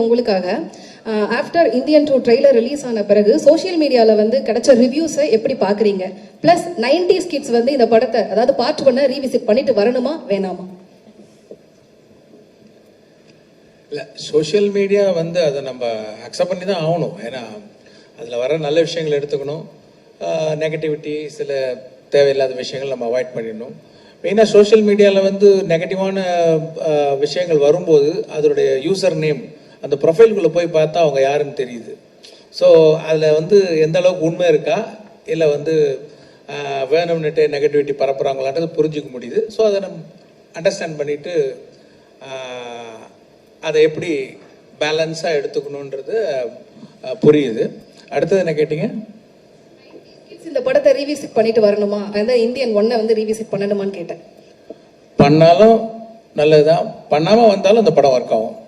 உங்களுக்காக after Indian 2 trailer release ஆன பிறகு சோஷியல் மீடியாவில் வந்து கிடைச்ச ரிவ்யூஸை எப்படி பார்க்குறீங்க? ப்ளஸ் 90s கிட்ஸ் வந்து இந்த படத்தை அதாவது பார்ட் 1 ரீவிசிட் பண்ணிட்டு வரணுமா வேணாமா? இல்லை, சோஷியல் மீடியா வந்து அதை நம்ம அக்செப்ட் பண்ணி தான் ஆகணும். ஏன்னா அதில் வர நல்ல விஷயங்கள் எடுத்துக்கணும், நெகட்டிவிட்டி சில தேவையில்லாத விஷயங்கள் நம்ம அவாய்ட் பண்ணிடணும். மெயினாக சோஷியல் மீடியாவில் வந்து நெகட்டிவான விஷயங்கள் வரும்போது அதோடைய யூசர் நேம் அந்த ப்ரொஃபைல்குள்ளே போய் பார்த்தா அவங்க யாருன்னு தெரியுது. ஸோ அதில் வந்து எந்த அளவுக்கு உண்மை இருக்கா இல்லை வந்து வேணும்னுட்டு நெகட்டிவிட்டி பரப்புகிறாங்களான்றது புரிஞ்சிக்க முடியுது. ஸோ அதை நம்ம அண்டர்ஸ்டாண்ட் பண்ணிவிட்டு அதை எப்படி பேலன்ஸாக எடுத்துக்கணுன்றது புரியுது. அடுத்தது என்ன கேட்டிங்க? இந்த படத்தை ரீவிசிட் பண்ணிட்டு வரணுமா, அந்த இந்தியன் 1 வந்து ரீவிசிட் பண்ணணுமான்னு கேட்டேன். பண்ணாலும் நல்லதுதான், பண்ணாமல் வந்தாலும் இந்த படம் ஒர்க் ஆகும்.